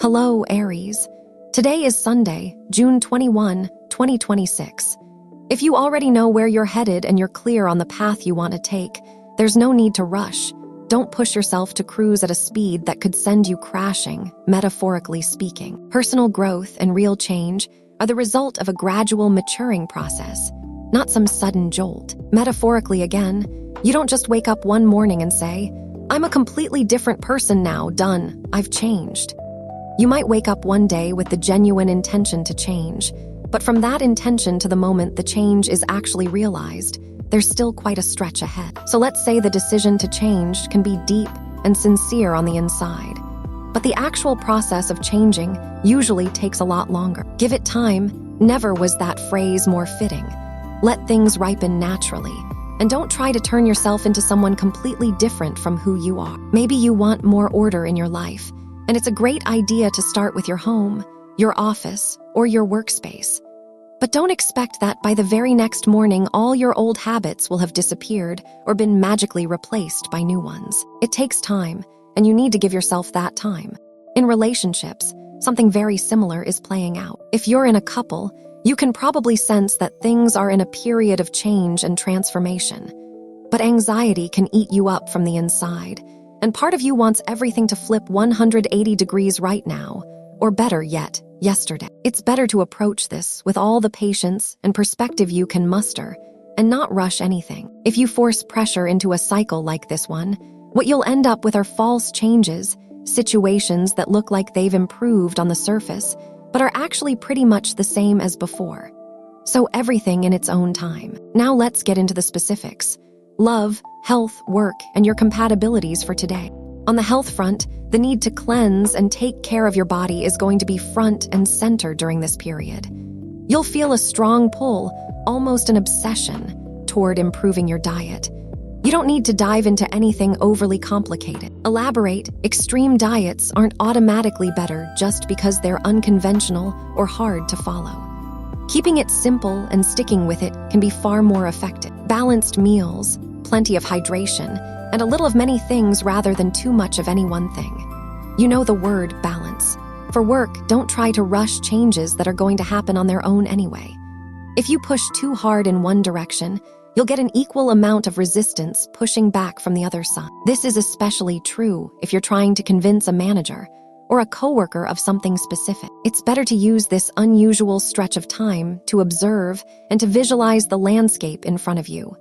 Hello, Aries. Today is Sunday, June 21, 2026. If you already know where you're headed and you're clear on the path you want to take, there's no need to rush. Don't push yourself to cruise at a speed that could send you crashing, metaphorically speaking. Personal growth and real change are the result of a gradual maturing process, not some sudden jolt. Metaphorically again, you don't just wake up one morning and say, "I'm a completely different person now, done, I've changed." You might wake up one day with the genuine intention to change, but from that intention to the moment the change is actually realized, there's still quite a stretch ahead. So let's say the decision to change can be deep and sincere on the inside, but the actual process of changing usually takes a lot longer. Give it time. Never was that phrase more fitting. Let things ripen naturally, and don't try to turn yourself into someone completely different from who you are. Maybe you want more order in your life, and it's a great idea to start with your home, your office, or your workspace. But don't expect that by the very next morning all your old habits will have disappeared or been magically replaced by new ones. It takes time, and you need to give yourself that time. In relationships, something very similar is playing out. If you're in a couple, you can probably sense that things are in a period of change and transformation. But anxiety can eat you up from the inside, and part of you wants everything to flip 180 degrees right now, or better yet, yesterday. It's better to approach this with all the patience and perspective you can muster, and not rush anything. If you force pressure into a cycle like this one, what you'll end up with are false changes, situations that look like they've improved on the surface, but are actually pretty much the same as before. So everything in its own time. Now let's get into the specifics. Love, health, work, and your compatibilities for today. On the health front, the need to cleanse and take care of your body is going to be front and center during this period. You'll feel a strong pull, almost an obsession, toward improving your diet. You don't need to dive into anything overly complicated. Elaborate, extreme diets aren't automatically better just because they're unconventional or hard to follow. Keeping it simple and sticking with it can be far more effective. Balanced meals, plenty of hydration, and a little of many things rather than too much of any one thing. You know the word balance. For work, don't try to rush changes that are going to happen on their own anyway. If you push too hard in one direction, you'll get an equal amount of resistance pushing back from the other side. This is especially true if you're trying to convince a manager or a coworker of something specific. It's better to use this unusual stretch of time to observe and to visualize the landscape in front of you.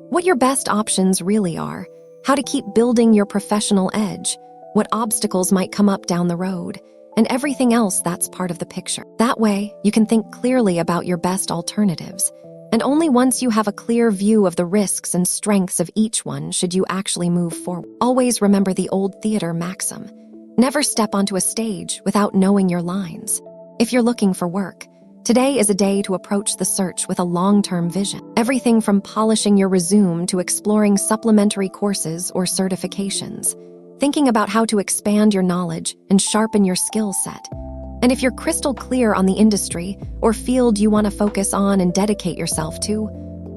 What your best options really are, how to keep building your professional edge, what obstacles might come up down the road, and everything else that's part of the picture. That way, you can think clearly about your best alternatives. And only once you have a clear view of the risks and strengths of each one should you actually move forward. Always remember the old theater maxim. Never step onto a stage without knowing your lines. If you're looking for work, today is a day to approach the search with a long-term vision. Everything from polishing your resume to exploring supplementary courses or certifications. Thinking about how to expand your knowledge and sharpen your skill set. And if you're crystal clear on the industry or field you want to focus on and dedicate yourself to,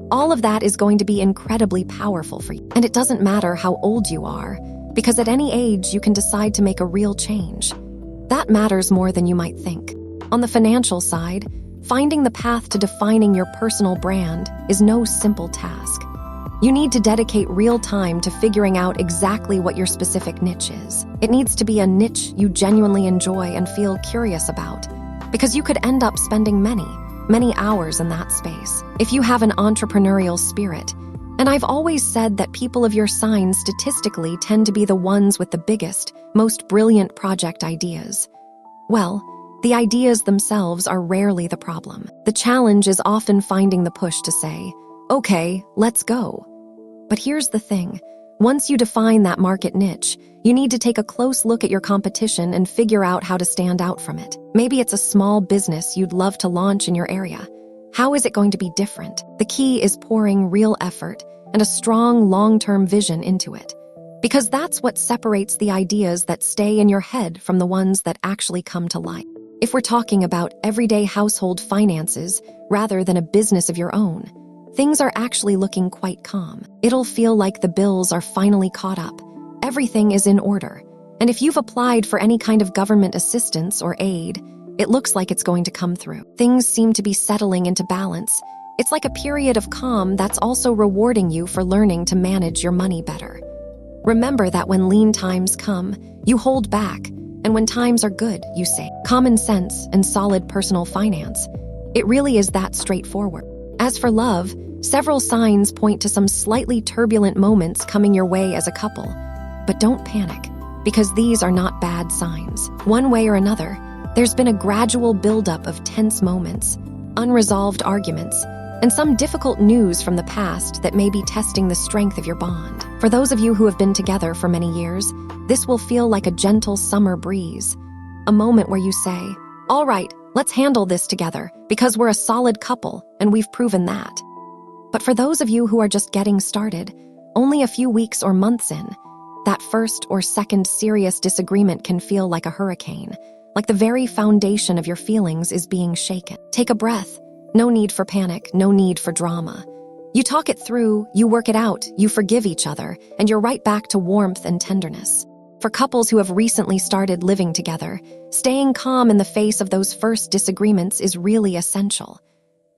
all of that is going to be incredibly powerful for you. And it doesn't matter how old you are, because at any age you can decide to make a real change. That matters more than you might think. On the financial side, finding the path to defining your personal brand is no simple task. You need to dedicate real time to figuring out exactly what your specific niche is. It needs to be a niche you genuinely enjoy and feel curious about, because you could end up spending many hours in that space. If you have an entrepreneurial spirit, and I've always said that people of your sign statistically tend to be the ones with the biggest, most brilliant project ideas. Well, the ideas themselves are rarely the problem. The challenge is often finding the push to say, "Okay, let's go." But here's the thing. Once you define that market niche, you need to take a close look at your competition and figure out how to stand out from it. Maybe it's a small business you'd love to launch in your area. How is it going to be different? The key is pouring real effort and a strong long-term vision into it. Because that's what separates the ideas that stay in your head from the ones that actually come to life. If we're talking about everyday household finances rather than a business of your own, things are actually looking quite calm. It'll feel like the bills are finally caught up. Everything is in order. And if you've applied for any kind of government assistance or aid, it looks like it's going to come through. Things seem to be settling into balance. It's like a period of calm that's also rewarding you for learning to manage your money better. Remember that when lean times come, you hold back, and when times are good, you save. Common sense and solid personal finance. It really is that straightforward. As for love, several signs point to some slightly turbulent moments coming your way as a couple. But don't panic, because these are not bad signs. One way or another, there's been a gradual buildup of tense moments, unresolved arguments, and some difficult news from the past that may be testing the strength of your bond. For those of you who have been together for many years, this will feel like a gentle summer breeze, a moment where you say, "All right, let's handle this together, because we're a solid couple, and we've proven that." But for those of you who are just getting started, only a few weeks or months in, that first or second serious disagreement can feel like a hurricane, like the very foundation of your feelings is being shaken. Take a breath. No need for panic, no need for drama. You talk it through, you work it out, you forgive each other, and you're right back to warmth and tenderness. For couples who have recently started living together, staying calm in the face of those first disagreements is really essential.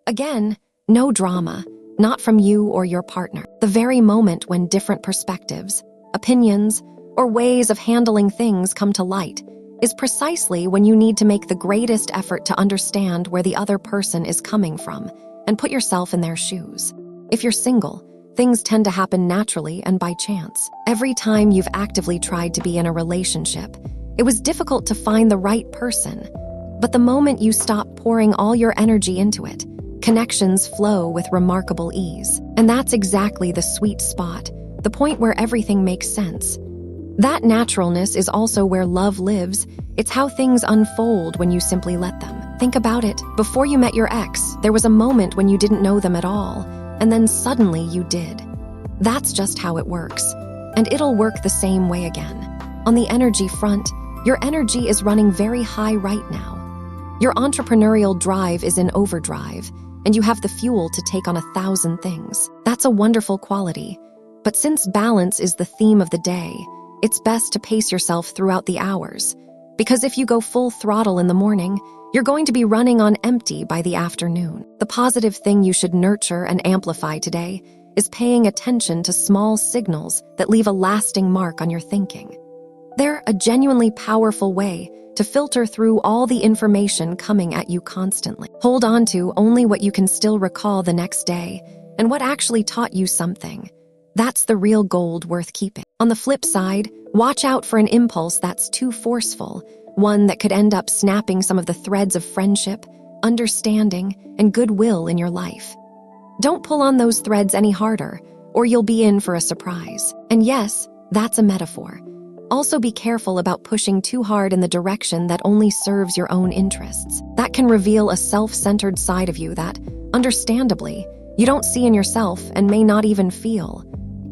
Again, no drama, not from you or your partner. The very moment when different perspectives, opinions, or ways of handling things come to light is precisely when you need to make the greatest effort to understand where the other person is coming from and put yourself in their shoes. If you're single, things tend to happen naturally and by chance. Every time you've actively tried to be in a relationship, it was difficult to find the right person. But the moment you stop pouring all your energy into it, connections flow with remarkable ease. And that's exactly the sweet spot, the point where everything makes sense. That naturalness is also where love lives. It's how things unfold when you simply let them. Think about it. Before you met your ex, there was a moment when you didn't know them at all, and then suddenly you did. That's just how it works, and it'll work the same way again. On the energy front, your energy is running very high right now. Your entrepreneurial drive is in overdrive, and you have the fuel to take on 1,000 things. That's a wonderful quality. But since balance is the theme of the day, it's best to pace yourself throughout the hours, because if you go full throttle in the morning, you're going to be running on empty by the afternoon. The positive thing you should nurture and amplify today is paying attention to small signals that leave a lasting mark on your thinking. They're a genuinely powerful way to filter through all the information coming at you constantly. Hold on to only what you can still recall the next day and what actually taught you something. That's the real gold worth keeping. On the flip side, watch out for an impulse that's too forceful, one that could end up snapping some of the threads of friendship, understanding, and goodwill in your life. Don't pull on those threads any harder, or you'll be in for a surprise. And yes, that's a metaphor. Also be careful about pushing too hard in the direction that only serves your own interests. That can reveal a self-centered side of you that, understandably, you don't see in yourself and may not even feel.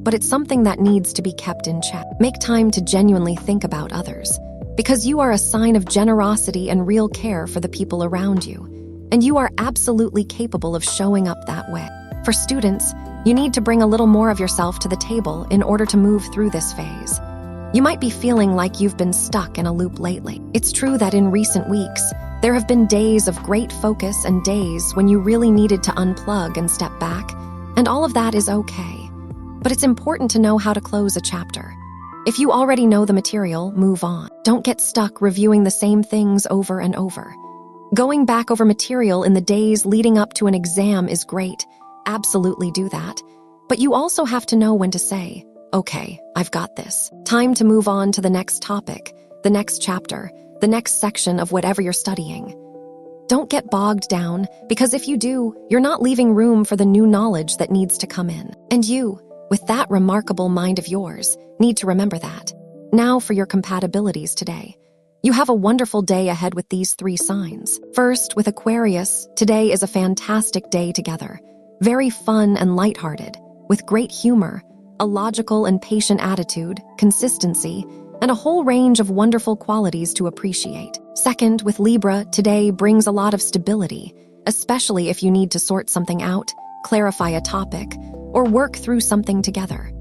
But it's something that needs to be kept in check. Make time to genuinely think about others, because you are a sign of generosity and real care for the people around you, and you are absolutely capable of showing up that way. For students, you need to bring a little more of yourself to the table in order to move through this phase. You might be feeling like you've been stuck in a loop lately. It's true that in recent weeks, there have been days of great focus and days when you really needed to unplug and step back, and all of that is okay. But it's important to know how to close a chapter. If you already know the material, move on. Don't get stuck reviewing the same things over and over. Going back over material in the days leading up to an exam is great. Absolutely do that. But you also have to know when to say, "Okay, I've got this. Time to move on to the next topic, the next chapter, the next section of whatever you're studying." Don't get bogged down, because if you do, you're not leaving room for the new knowledge that needs to come in. And you, with that remarkable mind of yours, need to remember that. Now for your compatibilities today. You have a wonderful day ahead with these 3 signs. First, with Aquarius, today is a fantastic day together. Very fun and lighthearted, with great humor, a logical and patient attitude, consistency, and a whole range of wonderful qualities to appreciate. Second, with Libra, today brings a lot of stability, especially if you need to sort something out, clarify a topic, or work through something together.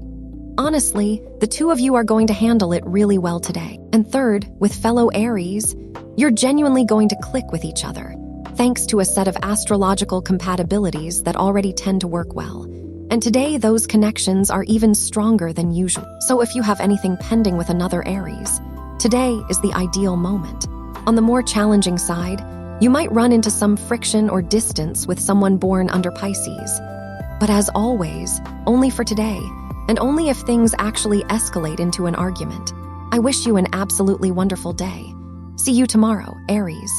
Honestly, the two of you are going to handle it really well today. And third, with fellow Aries, you're genuinely going to click with each other, thanks to a set of astrological compatibilities that already tend to work well. And today, those connections are even stronger than usual. So if you have anything pending with another Aries, today is the ideal moment. On the more challenging side, you might run into some friction or distance with someone born under Pisces. But as always, only for today, and only if things actually escalate into an argument. I wish you an absolutely wonderful day. See you tomorrow, Aries.